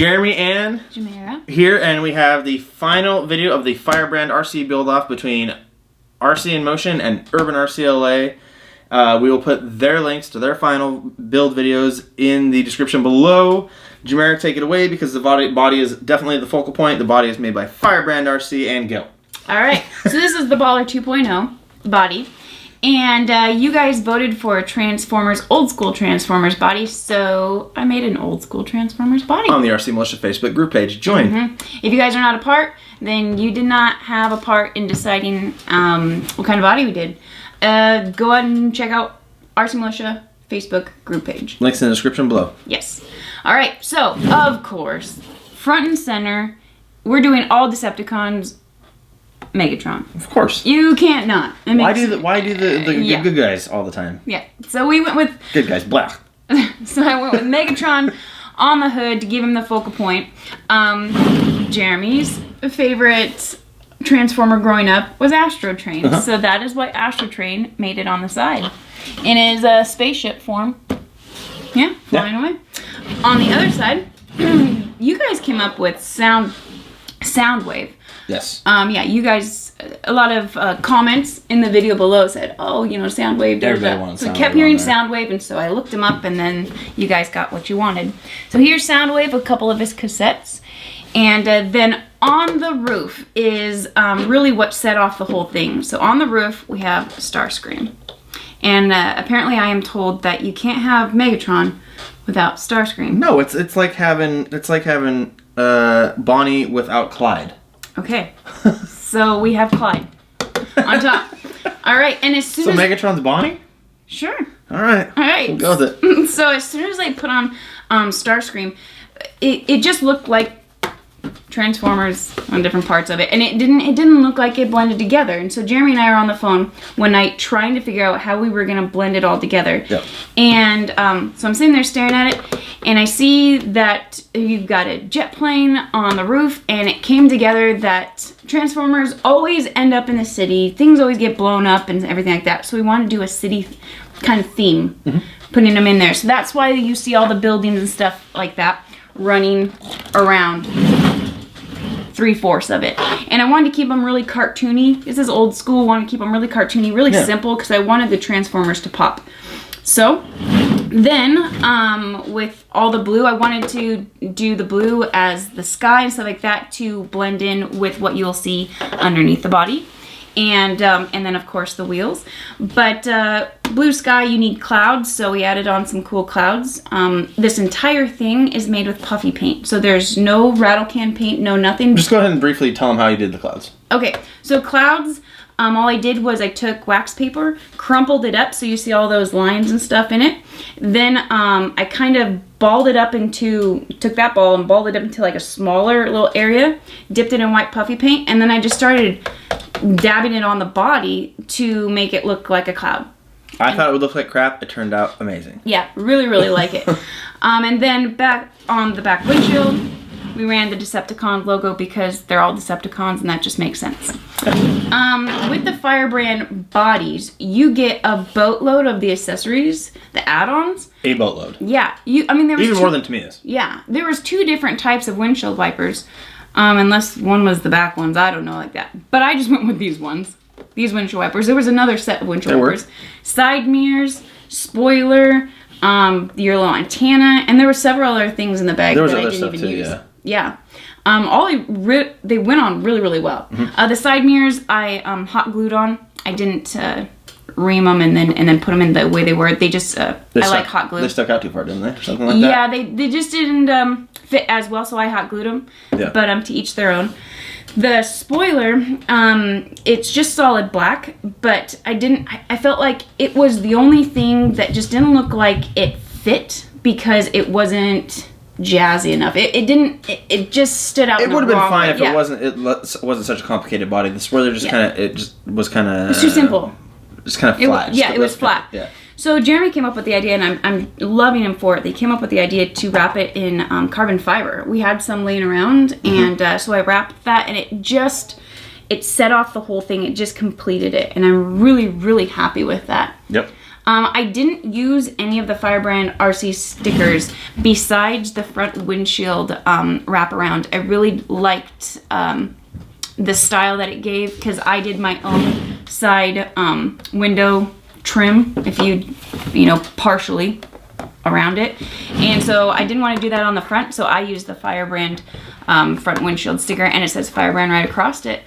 Jeremy and Jamera here, and we have the final video of the FireBrand RC build-off between RC in Motion and Urban RCLA. We will put their links to their final build videos in the description below. Jamera, take it away because the body is definitely the focal point. The body is made by FireBrand RC and Gil. Alright, so this is the Baller 2.0 body. And you guys voted for a Transformers, old school Transformers body, so I made an old school Transformers body. On the RC Militia Facebook group page. Join. If you guys are not a part, then you did not have a part in deciding what kind of body we did. Go ahead and check out RC Militia Facebook group page. Links in the description below. Yes. Alright, so, of course, front and center, we're doing all Decepticons Megatron. Of course. You can't not. Why do the good guys all the time? Yeah. So we went with... Good guys, black. So I went with Megatron on the hood to give him the focal point. Jeremy's favorite Transformer growing up was Astro Train. So that is why Astro Train made it on the side. In his spaceship form. Yeah, flying away. On the other side, you guys came up with Soundwave. Yes. Yeah, you guys, a lot of comments in the video below said, oh, you know, Soundwave. So we kept hearing Soundwave, and so I looked him up, and then you guys got what you wanted. So here's Soundwave, a couple of his cassettes. And then on the roof is really what set off the whole thing. So on the roof, we have Starscream. And apparently I am told that you can't have Megatron without Starscream. No, it's like having Bonnie without Clyde. Okay, so we have Clyde on top. All right, and as soon as Megatron's Bonnie? Sure. All right. We'll go with it. So as soon as I put on Starscream, it just looked like Transformers on different parts of it, and it didn't look like it blended together. And so Jeremy and I are on the phone one night trying to figure out how we were gonna blend it all together. Yep. And so I'm sitting there staring at it, and I see that you've got a jet plane on the roof, and it came together that Transformers always end up in the city. Things always get blown up and everything like that. So we wanted to do a city kind of theme, putting them in there. So that's why you see all the buildings and stuff like that running around 3/4 of it. And I wanted to keep them really cartoony. This is old school. Wanted to keep them really cartoony, really simple, because I wanted the Transformers to pop. So then with all the blue, I wanted to do the blue as the sky and stuff like that to blend in with what you'll see underneath the body. And then of course the wheels. But blue sky, you need clouds, so we added on some cool clouds. This entire thing is made with puffy paint, so there's no rattle can paint, no nothing. Just go ahead and briefly tell them how you did the clouds. Okay, so clouds, all I did was I took wax paper, crumpled it up so you see all those lines and stuff in it. Then I kind of balled it up took that ball and balled it up into like a smaller little area, dipped it in white puffy paint, and then I just started dabbing it on the body to make it look like a cloud. I thought it would look like crap. It turned out amazing. Yeah, really, really like it. And then back on the back windshield, we ran the Decepticon logo because they're all Decepticons and that just makes sense. With the FireBrand bodies, you get a boatload of the accessories, the add-ons. A boatload. Yeah. There was even more than Tamiya's. Yeah. There was 2 different types of windshield wipers. Unless one was the back ones, I don't know like that. But I just went with these ones. These windshield wipers. There was another set of windshield wipers. Side mirrors, spoiler, your little antenna, and there were several other things in the bag that I didn't even use. Yeah. They went on really, really well. The side mirrors I hot glued on. I didn't ream them and then put them in the way they were. They just I like hot glue. They stuck out too far, didn't they? Or something like that. Yeah, they just didn't fit as well, so I hot glued them. Yeah. But to each their own. The spoiler, it's just solid black, but I felt like it was the only thing that just didn't look like it fit because it wasn't jazzy enough. It just stood out. It would have been fine if it wasn't such a complicated body. The spoiler just was kind of. It's too simple. Just kind of flat. It was flat. Yeah. So Jeremy came up with the idea, and I'm loving him for it. They came up with the idea to wrap it in carbon fiber. We had some laying around, and so I wrapped that, and it set off the whole thing. It just completed it, and I'm really, really happy with that. Yep. I didn't use any of the FireBrand RC stickers besides the front windshield wraparound. I really liked the style that it gave because I did my own side window trim, if you know, partially around it. And so I didn't want to do that on the front, so I used the FireBrand front windshield sticker, and it says FireBrand right across it.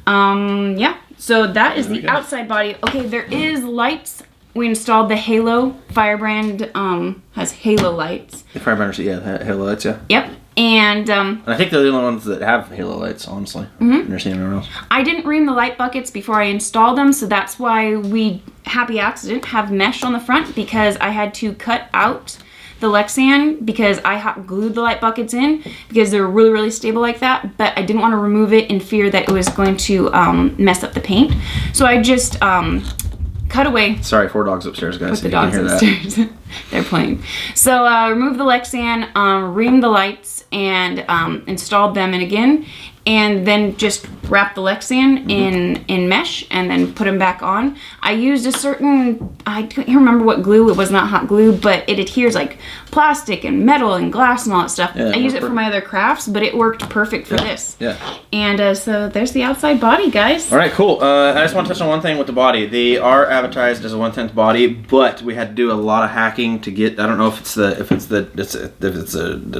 Yeah, so that is the outside body. Okay, there is lights. We installed the Halo. FireBrand has Halo lights. The FireBrand, yeah, Halo lights, yeah. Yep. And I think they're the only ones that have Halo lights, honestly. I've never seen anywhere else. I didn't ream the light buckets before I installed them, so that's why we, happy accident, have mesh on the front, because I had to cut out the Lexan because I hot glued the light buckets in because they're really, really stable like that, but I didn't want to remove it in fear that it was going to mess up the paint. So I just cut away. Sorry, 4 dogs upstairs, guys. Put the dogs upstairs. They're playing. So remove the Lexan, reamed the lights, and installed them in again, and then just wrap the Lexan in mesh and then put them back on. I used a certain, I can't remember what glue, it was not hot glue, but it adheres like plastic and metal and glass and all that stuff. Yeah, I use it for my other crafts, but it worked perfect for this. Yeah. And so there's the outside body, guys. All right, cool. I just want to touch on one thing with the body. They are advertised as a 1/10 body, but we had to do a lot of hacking to get. I don't know if it's the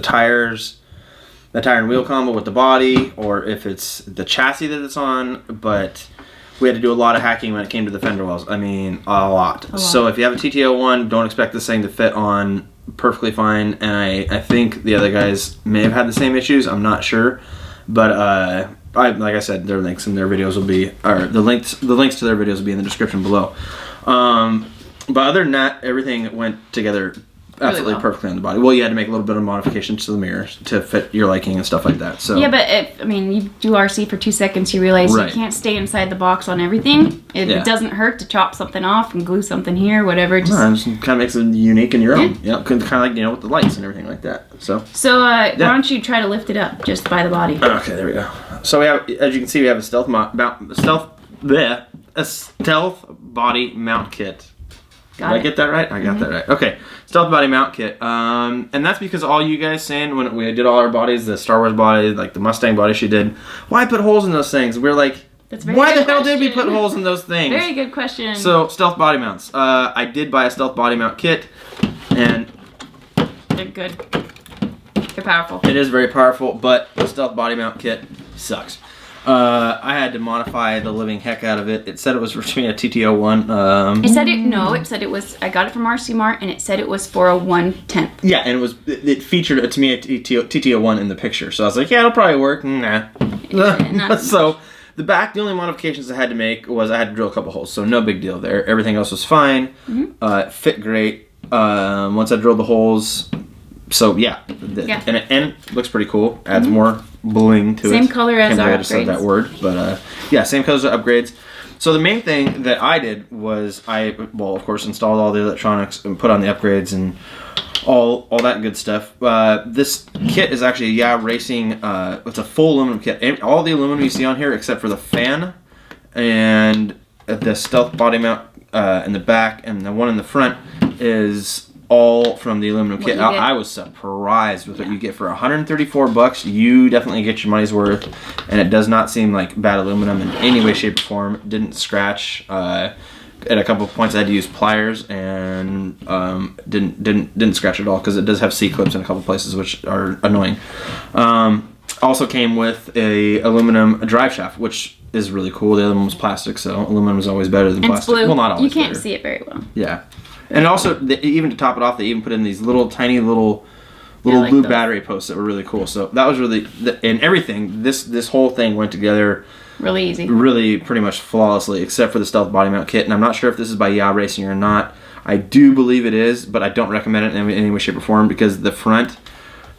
tires. The tire and wheel combo with the body, or if it's the chassis that it's on, but we had to do a lot of hacking when it came to the fender wells. I mean, a lot. So if you have a TT01, don't expect this thing to fit on perfectly fine, and I think the other guys may have had the same issues, I'm not sure, but like I said, their links and their videos will be, or the links to their videos will be in the description below. But other than that, everything went together absolutely well. perfectly on the body. Well, you had to make a little bit of modifications to the mirrors to fit your liking and stuff like that. So yeah, but if, I mean, you do RC for 2 seconds, you realize Right. you can't stay inside the box on everything. It doesn't hurt to chop something off and glue something here, whatever. Just kind of makes it unique in your own. Yeah, kind of like, you know, with the lights and everything like that. So why don't you try to lift it up just by the body? Okay, there we go. So we have, as you can see, we have a stealth body mount kit. Did I get that right? I got that right. Okay, stealth body mount kit. And that's because all you guys saying when we did all our bodies, the Star Wars body, like the Mustang body she did, why put holes in those things? We're like, why the hell did we put holes in those things? Very good question. So, stealth body mounts. I did buy a stealth body mount kit, and they're good. They're powerful. It is very powerful, but the stealth body mount kit sucks. I had to modify the living heck out of it. It said it was for me a TT01. It said it was, I got it from RC Mart, and it said it was for a 1/10. Yeah, and it featured a TT01 in the picture. So I was like, yeah, it'll probably work. Nah. So the back, the only modifications I had to make was I had to drill a couple holes. So no big deal there. Everything else was fine. It fit great. Once I drilled the holes, so yeah. And it looks pretty cool. Adds more bling to it. Same color as our upgrades. I just said that word, but yeah, same color as upgrades. So the main thing that I did was of course, installed all the electronics and put on the upgrades and all that good stuff. This kit is actually Racing. It's a full aluminum kit. All the aluminum you see on here, except for the fan and the stealth body mount in the back and the one in the front, is all from the aluminum kit. I was surprised with what you get for $134. You definitely get your money's worth, and it does not seem like bad aluminum in any way, shape, or form. It didn't scratch. At a couple of points, I had to use pliers, and didn't scratch at all because it does have C-clips in a couple places, which are annoying. Also came with a aluminum drive shaft, which is really cool. The other one was plastic, so aluminum is always better than plastic. It's blue. Well, not always. You can't see it very well. Yeah. And also, even to top it off, they even put in these tiny little blue battery posts that were really cool. So that was really, and everything, this whole thing went together really easy. Really pretty much flawlessly, except for the stealth body mount kit. And I'm not sure if this is by Racing or not. I do believe it is, but I don't recommend it in any way, shape, or form because the front,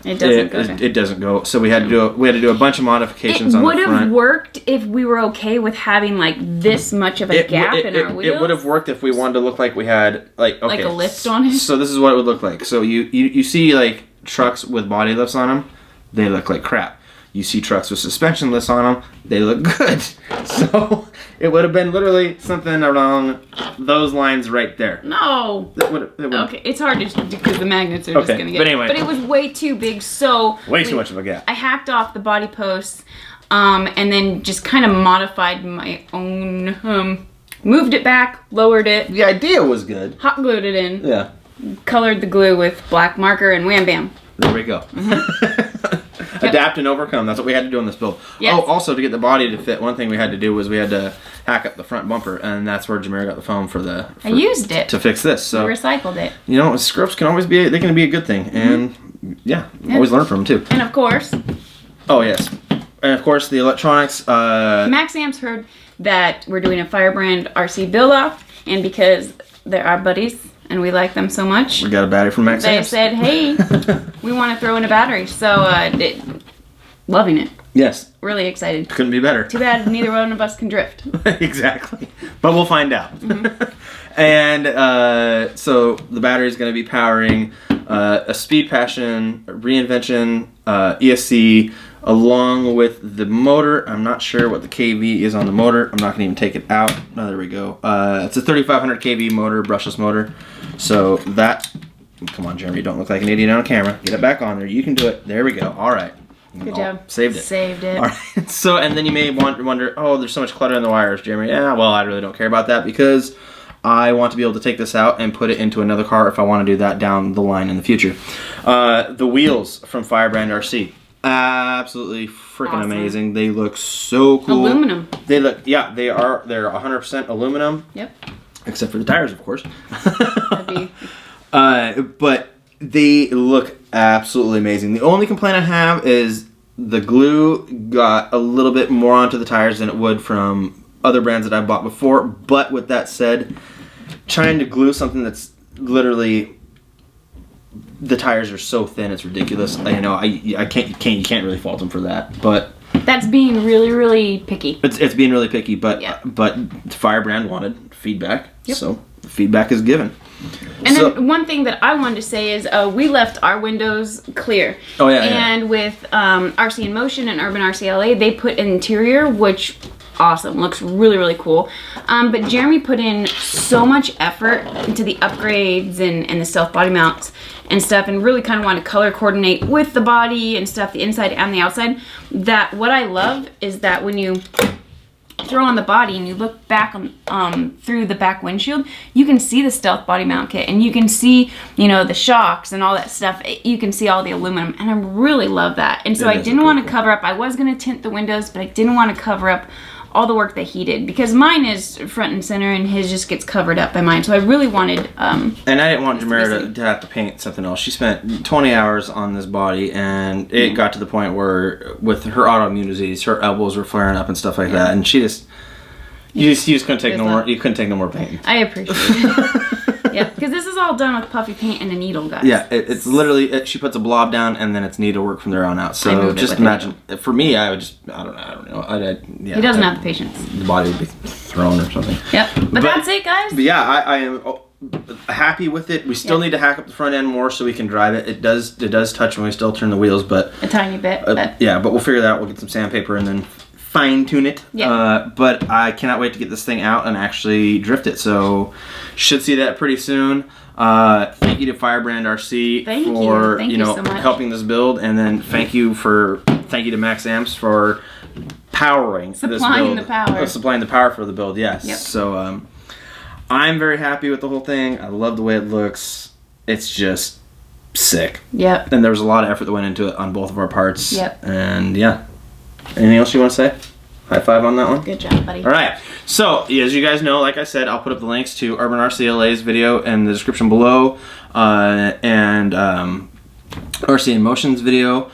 it doesn't go. So we had to do a bunch of modifications on the front. It would have worked if we were okay with having like this much of a gap in our wheels. It would have worked if we wanted to look like we had like a lift on it. So this is what it would look like. So you see like trucks with body lifts on them, they look like crap. You see trucks with suspension lifts on them. They look good. So it would have been literally something along those lines right there. No. It Okay, it's hard to because the magnets are just going to get but anyway. But it was way too big, so... Way too much of a gap. I hacked off the body posts and then just kind of modified my own... moved it back, lowered it. The idea was good. Hot glued it in. Yeah. Colored the glue with black marker and wham bam. There we go. Adapt and overcome. That's what we had to do on this build. Yes. Oh, also to get the body to fit, one thing we had to do was we had to hack up the front bumper, and that's where Jameer got the foam I used it to fix this. So we recycled it. You know, scripts can always be they can be a good thing, and yeah, always learn from them too. And of course. Oh yes, and of course the electronics. Max Amps heard that we're doing a FireBrand RC build off, and because they're our buddies and we like them so much, We got a battery from Max they Amps. said, "Hey, we want to throw in a battery." So, loving it. Yes, Really excited. couldn't be better. Too bad neither one of us can drift. Exactly, but we'll find out. And so the battery is going to be powering a Speed Passion Reinvention ESC along with the motor. I'm not sure what the kV is on the motor. I'm not going to even take it out. Oh, there we go. It's a 3500 kV motor, brushless motor. So that, come on, Jeremy, don't look like an idiot on camera. Get it back on there. You can do it. There we go. All right. Good job. Saved it. Saved it. All right. So, and then you may wonder, oh, there's so much clutter in the wires, Jeremy. Yeah, well, I really don't care about that because I want to be able to take this out and put it into another car if I want to do that down the line in the future. The wheels from FireBrand RC. Absolutely freaking Awesome. Amazing. They look so cool. Aluminum. They look, yeah, they're 100% aluminum. Yep. Except for the tires, of course. That'd be... But they look absolutely amazing. The only complaint I have is the glue got a little bit more onto the tires than it would from other brands that I've bought before. But with that said, trying to glue something that's literally, the tires are so thin, it's ridiculous. You know, you can't really fault them for that. But That's being really, really picky. it's being really picky. But Yeah. but FireBrand wanted feedback, Yep. so the feedback is given. And So- then one thing that I wanted to say is we left our windows clear. Oh, yeah, yeah. And with RC in Motion and Urban RCLA, they put interior, which awesome, looks really, really cool. But Jeremy put in so much effort into the upgrades and the stealth body mounts and stuff, and really kind of want to color coordinate with the body and stuff, the inside and the outside, that what I love is that when you throw on the body and you look back on through the back windshield, you can see the stealth body mount kit, and you can see, you know, the shocks and all that stuff. You can see all the aluminum, and I really love that. And so I didn't want to cover up. I was going to tint the windows, but I didn't want to cover up all the work that he did, because mine is front and center and his just gets covered up by mine. So I really wanted and I didn't want Jamira to have to paint something else. She spent 20 hours on this body, and it got to the point where with her autoimmune disease, her elbows were flaring up and stuff like that, and she just you just couldn't take no more. You couldn't take no more painting. I appreciate it. Yeah, because this is all done with puffy paint and a needle, guys. Yeah, it's literally she puts a blob down and then it's needlework from there on out. So just imagine, for me, I would just I don't know. He doesn't have the patience. The body would be thrown or something. Yep, but that's it, guys. But yeah, I am happy with it. We still need to hack up the front end more so we can drive it. It does touch when we still turn the wheels, but a tiny bit. Yeah, but we'll figure that out. We'll get some sandpaper and then fine tune it. Yeah. But I cannot wait to get this thing out and actually drift it. So should see that pretty soon. Thank you to FireBrand RC for Thank you so much. helping this build, and then thank you to Max Amps for powering this build. Supplying the power. Supplying the power for the build. Yes. Yep. So I'm very happy with the whole thing. I love the way it looks. It's just sick. Yep. And there was a lot of effort that went into it on both of our parts. Yep. And yeah. Anything else you want to say? High five on that one? Good job, buddy. All right. So, as you guys know, like I said, I'll put up the links to Urban RCLA's video in the description below, and RC in Motion's video.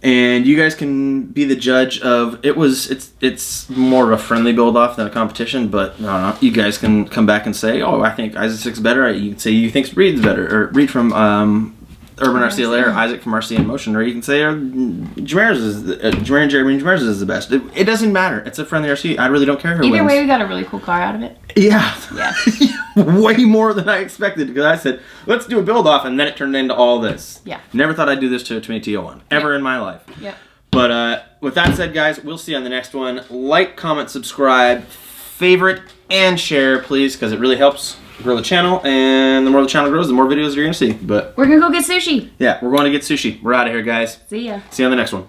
And you guys can be the judge of it's more of a friendly build off than a competition, but I don't know, you guys can come back and say, oh, I think Isaac's better. You can say you think Reed's better, or Reed from Urban RCLA, or Isaac from RC in Motion, or you can say Jameer's and Jameer's is the best. It doesn't matter. It's a friendly RC. I really don't care who wins. Either way, we got a really cool car out of it. Yeah. Yeah. Way more than I expected, because I said, let's do a build off, and then it turned into all this. Yeah. Never thought I'd do this to a 20T01 ever in my life. Yep. But with that said, guys, we'll see you on the next one. Like, comment, subscribe, favorite, and share, please, because it really helps grow the channel. And the more the channel grows, the more videos you're going to see. But we're going to go get sushi. yeah, we're going to get sushi. We're out of here, guys. See ya. See you on the next one.